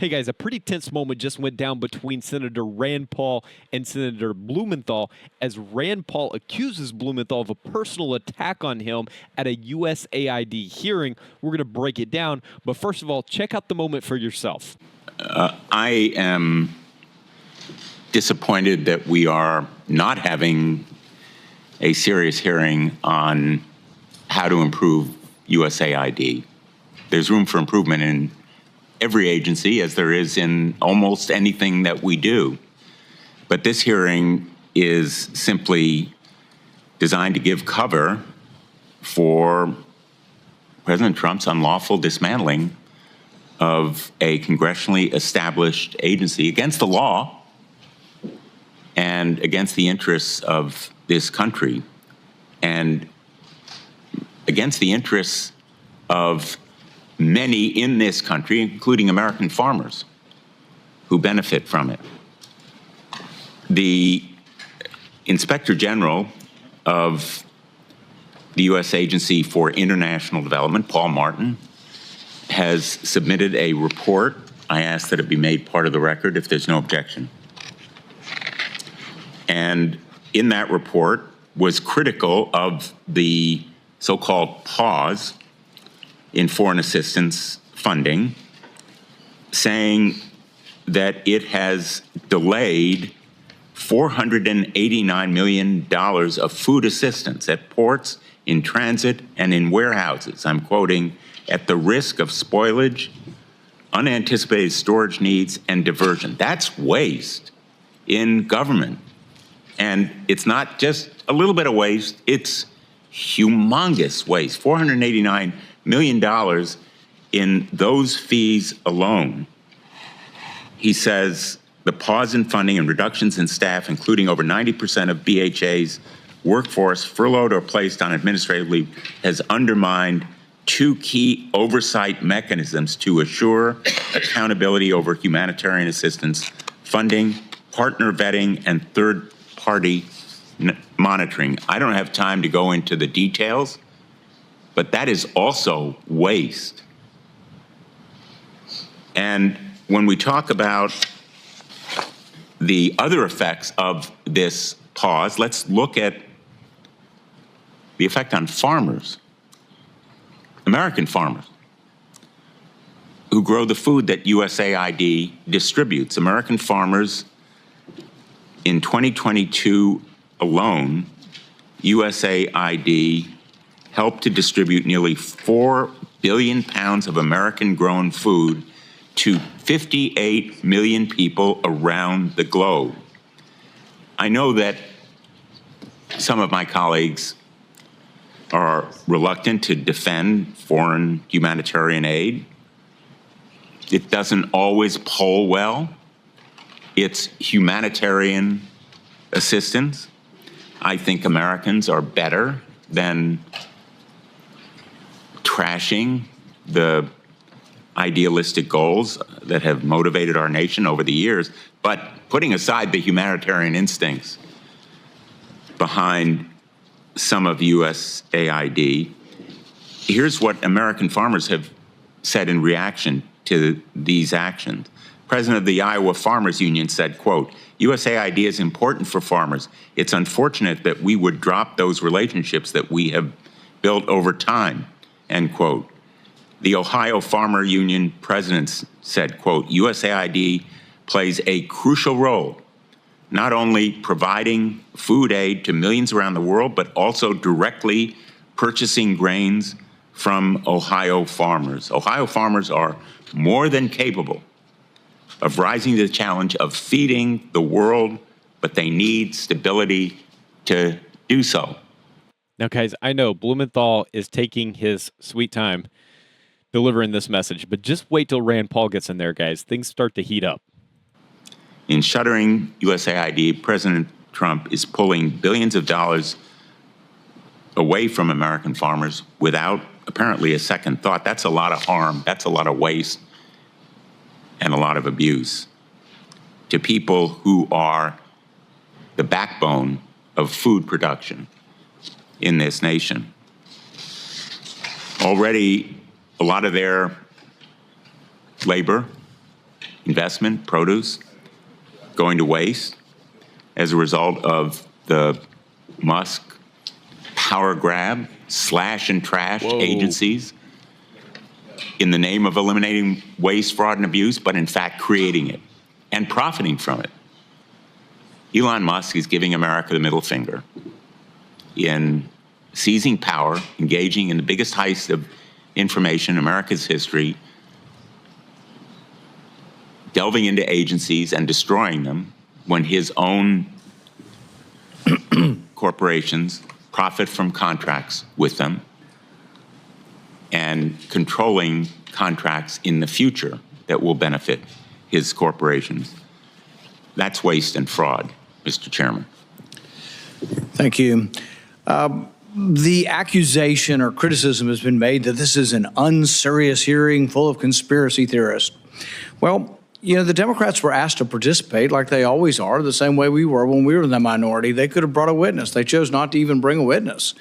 Hey guys, a pretty tense moment just went down between Senator Rand Paul and Senator Blumenthal as Rand Paul accuses Blumenthal of a personal attack on him at a USAID hearing. We're going to break it down, but first of all, check out the moment for yourself. I am disappointed that we are not having a serious hearing on how to improve USAID. There's room for improvement in every agency, as there is in almost anything that we do. But this hearing is simply designed to give cover for President Trump's unlawful dismantling of a congressionally established agency against the law and against the interests of this country and against the interests of many in this country, including American farmers, who benefit from it. The Inspector General of the U.S. Agency for International Development, Paul Martin, has submitted a report. I ask that it be made part of the record if there's no objection. And in that report was critical of the so-called pause in foreign assistance funding, saying that it has delayed $489 million of food assistance at ports, in transit, and in warehouses. I'm quoting, at the risk of spoilage, unanticipated storage needs, and diversion. That's waste in government. And it's not just a little bit of waste, it's humongous waste, $489 million in those fees alone. He says the pause in funding and reductions in staff, including over 90% of BHA's workforce furloughed or placed on administrative leave, has undermined two key oversight mechanisms to assure accountability over humanitarian assistance funding, partner vetting, and third-party monitoring. I don't have time to go into the details, but that is also waste. And when we talk about the other effects of this pause, let's look at the effect on farmers, American farmers, who grow the food that USAID distributes. American farmers, in 2022 alone, USAID helped to distribute nearly 4 billion pounds of American-grown food to 58 million people around the globe. I know that some of my colleagues are reluctant to defend foreign humanitarian aid. It doesn't always poll well. It's humanitarian assistance. I think Americans are better than trashing the idealistic goals that have motivated our nation over the years, but putting aside the humanitarian instincts behind some of USAID, here's what American farmers have said in reaction to these actions. President of the Iowa Farmers Union said, quote, USAID is important for farmers. It's unfortunate that we would drop those relationships that we have built over time, end quote. The Ohio Farmer Union president said, quote, USAID plays a crucial role, not only providing food aid to millions around the world, but also directly purchasing grains from Ohio farmers. Ohio farmers are more than capable of rising to the challenge of feeding the world, but they need stability to do so. Now, guys, I know Blumenthal is taking his sweet time delivering this message, but just wait till Rand Paul gets in there, guys. Things start to heat up. In shuttering USAID, President Trump is pulling billions of dollars away from American farmers without apparently a second thought. That's a lot of harm. That's a lot of waste and a lot of abuse to people who are the backbone of food production in this nation. Already, a lot of their labor investment, produce, going to waste as a result of the Musk power grab, slash and trash agencies in the name of eliminating waste, fraud, and abuse, but in fact creating it and profiting from it. Elon Musk is giving America the middle finger in seizing power, engaging in the biggest heist of information in America's history, delving into agencies and destroying them when his own corporations profit from contracts with them, and controlling contracts in the future that will benefit his corporations. That's waste and fraud, Mr. Chairman. Thank you. The accusation or criticism has been made that this is an unserious hearing full of conspiracy theorists. Well, you know, the Democrats were asked to participate like they always are, the same way we were when we were in the minority. They could have brought a witness. They chose not to even bring a witness.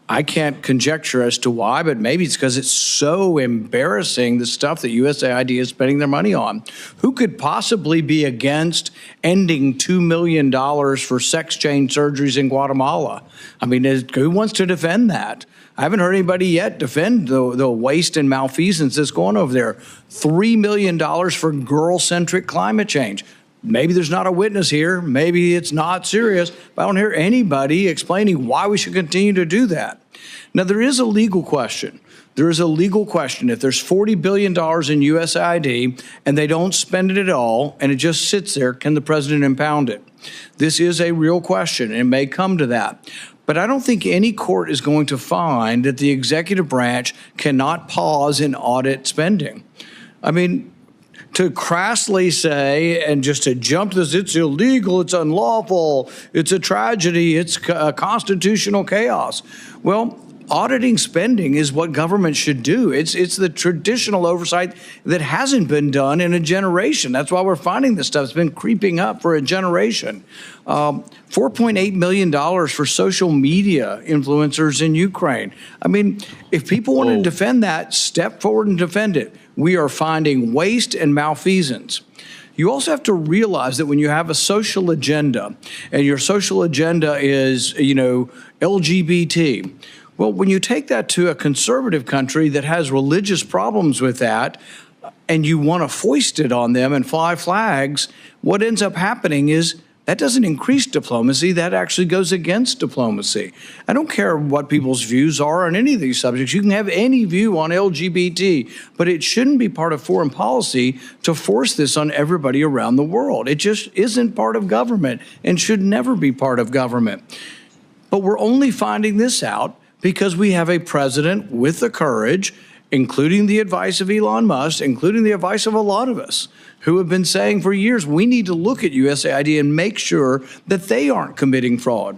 I can't conjecture as to why, but maybe it's because it's so embarrassing, the stuff that USAID is spending their money on. Who could possibly be against ending $2 million for sex change surgeries in Guatemala? I mean, who wants to defend that? I haven't heard anybody yet defend the waste and malfeasance that's going over there. $3 million for girl-centric climate change. Maybe there's not a witness here. Maybe it's not serious. But I don't hear anybody explaining why we should continue to do that. Now, there is a legal question. There is a legal question. If there's $40 billion in USAID and they don't spend it at all and it just sits there, can the president impound it? This is a real question, and it may come to that. But I don't think any court is going to find that the executive branch cannot pause and audit spending. I mean, to crassly say and just to jump to this, it's illegal, it's unlawful, it's a tragedy, it's constitutional chaos. Well, auditing spending is what government should do. It's the traditional oversight that hasn't been done in a generation. That's why we're finding this stuff. It's been creeping up for a generation. $4.8 million for social media influencers in Ukraine. I mean, if people want to defend that, step forward and defend it. We are finding waste and malfeasance. You also have to realize that when you have a social agenda, and your social agenda is, you know, LGBT, well, when you take that to a conservative country that has religious problems with that, and you want to foist it on them and fly flags, what ends up happening is that doesn't increase diplomacy. That actually goes against diplomacy. I don't care what people's views are on any of these subjects. You can have any view on LGBT, but it shouldn't be part of foreign policy to force this on everybody around the world. It just isn't part of government and should never be part of government. But we're only finding this out because we have a president with the courage, including the advice of Elon Musk, including the advice of a lot of us, who have been saying for years, we need to look at USAID and make sure that they aren't committing fraud.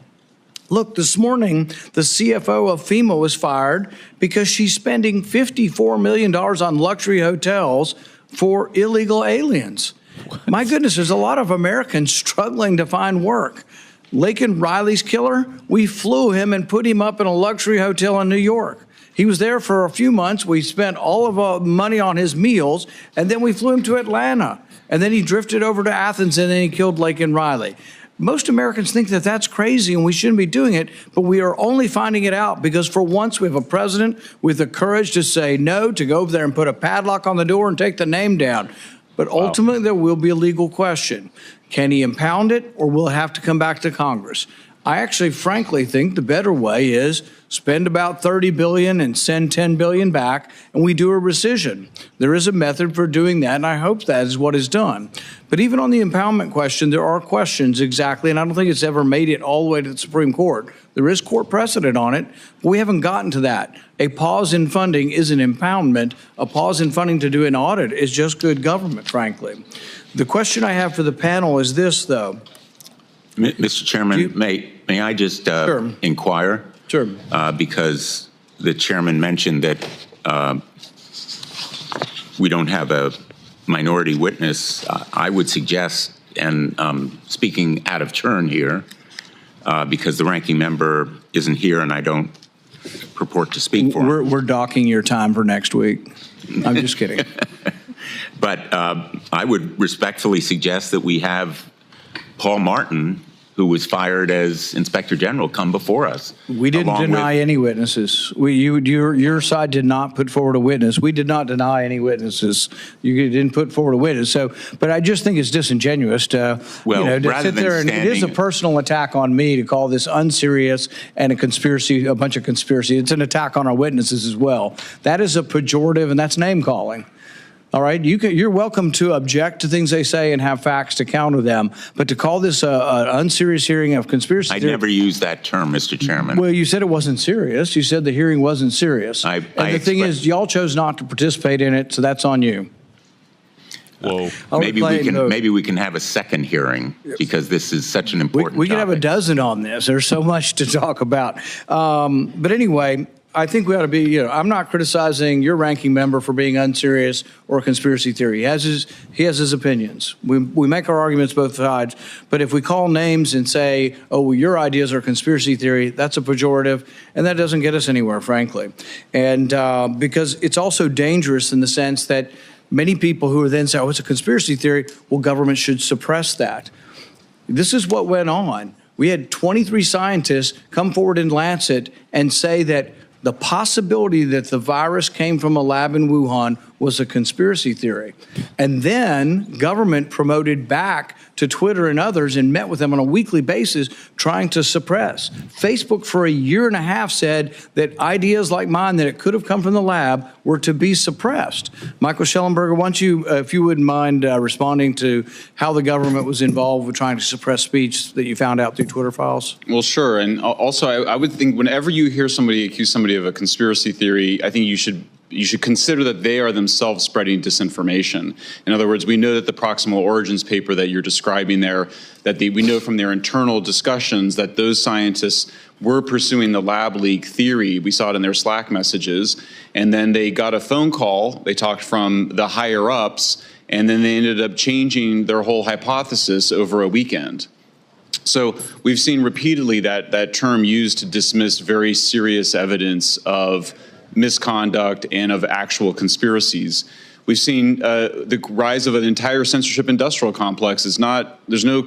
Look, this morning, the CFO of FEMA was fired because she's spending $54 million on luxury hotels for illegal aliens. What? My goodness, there's a lot of Americans struggling to find work. Laken Riley's killer, we flew him and put him up in a luxury hotel in New York. He was there for a few months. We spent all of our money on his meals, and then we flew him to Atlanta. And then he drifted over to Athens, and then he killed Laken Riley. Most Americans think that that's crazy and we shouldn't be doing it, but we are only finding it out because for once we have a president with the courage to say no, to go over there and put a padlock on the door and take the name down. But ultimately, there will be a legal question. Can he impound it, or will it have to come back to Congress? I actually, frankly, think the better way is spend about $30 billion and send $10 billion back, and we do a rescission. There is a method for doing that, and I hope that is what is done. But even on the impoundment question, there are questions exactly, and I don't think it's ever made it all the way to the Supreme Court. There is court precedent on it, but we haven't gotten to that. A pause in funding is an impoundment. A pause in funding to do an audit is just good government, frankly. The question I have for the panel is this, though. Mr. Chairman, may I just inquire? Sure. Because the chairman mentioned that we don't have a minority witness. I would suggest, and speaking out of turn here, because the ranking member isn't here and I don't purport to speak for him. We're docking your time for next week. I'm just kidding. But I would respectfully suggest that we have Paul Martin, who was fired as Inspector General, come before us. We didn't deny any witnesses. Your side did not put forward a witness. We did not deny any witnesses. You didn't put forward a witness. So, but I just think it's disingenuous to, to sit there and it is a personal attack on me to call this unserious and a bunch of conspiracy. It's an attack on our witnesses as well. That is a pejorative, and that's name calling. All right, you're welcome to object to things they say and have facts to counter them, but to call this an unserious hearing of conspiracy theory— I never used that term, Mr. Chairman. Well, you said it wasn't serious. You said the hearing wasn't serious. And the thing is, y'all chose not to participate in it, so that's on you. Whoa. Maybe we can have a second hearing, because this is such an important We can have a topic. dozen on this. There's so much to talk about. But anyway, I think we ought to be, I'm not criticizing your ranking member for being unserious or a conspiracy theory. He has his opinions. We make our arguments both sides. But if we call names and say, oh, well, your ideas are conspiracy theory, that's a pejorative, and that doesn't get us anywhere, frankly. And because it's also dangerous in the sense that many people who are then say, oh, it's a conspiracy theory, well, government should suppress that. This is what went on. We had 23 scientists come forward in Lancet and say that the possibility that the virus came from a lab in Wuhan was a conspiracy theory. And then government promoted back to Twitter and others and met with them on a weekly basis trying to suppress. Facebook for a year and a half said that ideas like mine, that it could have come from the lab, were to be suppressed. Michael Schellenberger, why don't you, if you wouldn't mind responding to how the government was involved with trying to suppress speech that you found out through Twitter files? Well, sure. And also, I would think whenever you hear somebody accuse somebody of a conspiracy theory, I think you should consider that they are themselves spreading disinformation. In other words, we know that the proximal origins paper that you're describing there, we know from their internal discussions that those scientists were pursuing the lab leak theory. We saw it in their Slack messages. And then they got a phone call. They talked from the higher ups, and then they ended up changing their whole hypothesis over a weekend. So we've seen repeatedly that term used to dismiss very serious evidence of misconduct and of actual conspiracies. We've seen the rise of an entire censorship industrial complex. There's no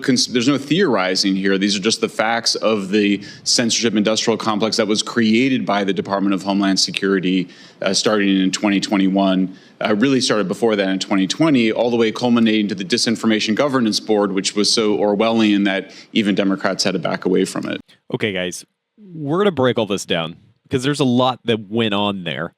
theorizing here. These are just the facts of the censorship industrial complex that was created by the Department of Homeland Security starting in 2021. Really started before that in 2020, all the way culminating to the Disinformation Governance Board, which was so Orwellian that even Democrats had to back away from it. Okay, guys, we're going to break all this down, because there's a lot that went on there.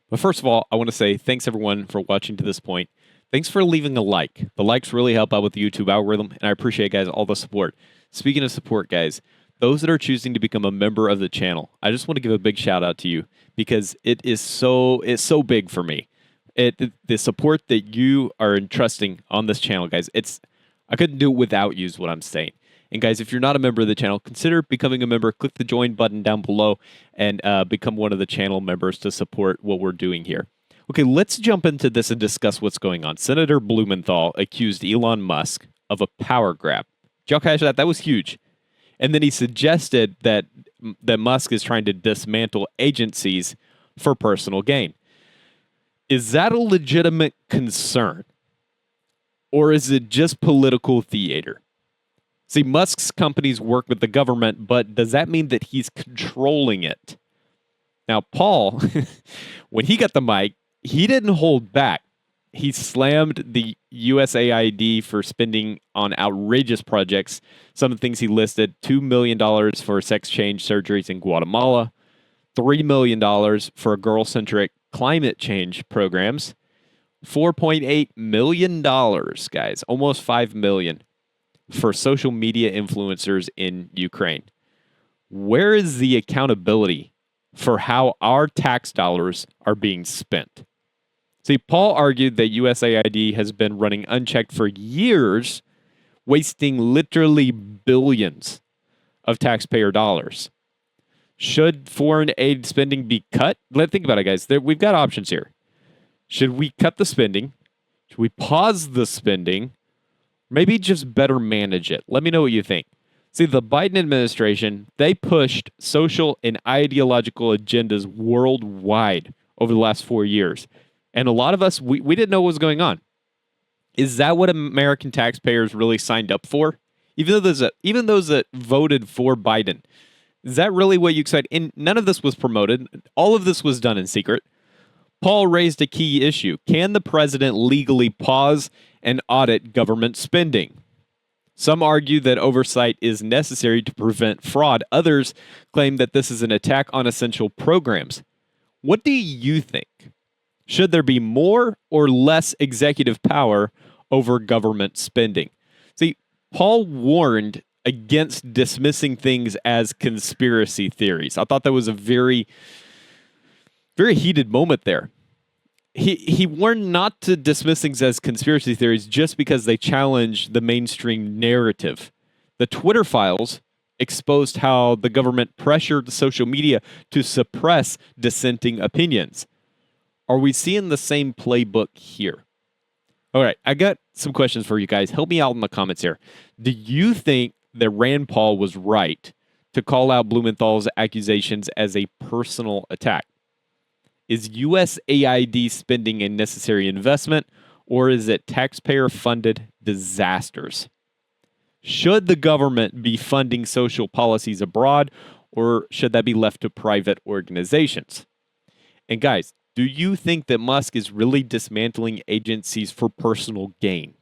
But first of all, I want to say thanks, everyone, for watching to this point. Thanks for leaving a like. The likes really help out with the YouTube algorithm, and I appreciate, guys, all the support. Speaking of support, guys, those that are choosing to become a member of the channel, I just want to give a big shout out to you, because it's so big for me. The support that you are entrusting on this channel, guys, I couldn't do it without you, is what I'm saying. And guys, if you're not a member of the channel, consider becoming a member. Click the join button down below and become one of the channel members to support what we're doing here. Okay, let's jump into this and discuss what's going on. Senator Blumenthal accused Elon Musk of a power grab. Did y'all catch that? That was huge. And then he suggested that Musk is trying to dismantle agencies for personal gain. Is that a legitimate concern? Or is it just political theater? See, Musk's companies work with the government, but does that mean that he's controlling it? Now, Paul, when he got the mic, he didn't hold back. He slammed the USAID for spending on outrageous projects. Some of the things he listed: $2 million for sex change surgeries in Guatemala, $3 million for girl-centric climate change programs, $4.8 million, guys, almost $5 million. For social media influencers in Ukraine. Where is the accountability for how our tax dollars are being spent? See, Paul argued that USAID has been running unchecked for years, wasting literally billions of taxpayer dollars. Should foreign aid spending be cut? Think about it, guys. We've got options here. Should we cut the spending? Should we pause the spending? Maybe just better manage it. Let me know what you think. See, the Biden administration, they pushed social and ideological agendas worldwide over the last 4 years. And a lot of us, we didn't know what was going on. Is that what American taxpayers really signed up for? Even those that voted for Biden, is that really what you expect? And none of this was promoted. All of this was done in secret. Paul raised a key issue. Can the president legally pause and audit government spending? Some argue that oversight is necessary to prevent fraud. Others claim that this is an attack on essential programs. What do you think? Should there be more or less executive power over government spending? See, Paul warned against dismissing things as conspiracy theories. I thought that was a very, very heated moment there. He warned not to dismiss things as conspiracy theories just because they challenge the mainstream narrative. The Twitter files exposed how the government pressured social media to suppress dissenting opinions. Are we seeing the same playbook here? All right, I got some questions for you guys. Help me out in the comments here. Do you think that Rand Paul was right to call out Blumenthal's accusations as a personal attack? Is USAID spending a necessary investment, or is it taxpayer-funded disasters? Should the government be funding social policies abroad, or should that be left to private organizations? And guys, do you think that Musk is really dismantling agencies for personal gain?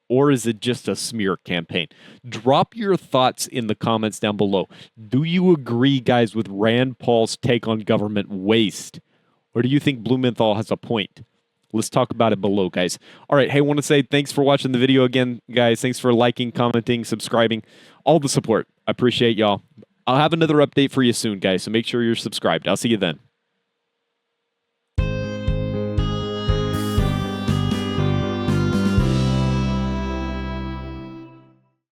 Or is it just a smear campaign? Drop your thoughts in the comments down below. Do you agree, guys, with Rand Paul's take on government waste? Or do you think Blumenthal has a point? Let's talk about it below, guys. All right, hey, I want to say thanks for watching the video again, guys. Thanks for liking, commenting, subscribing, all the support. I appreciate y'all. I'll have another update for you soon, guys, so make sure you're subscribed. I'll see you then.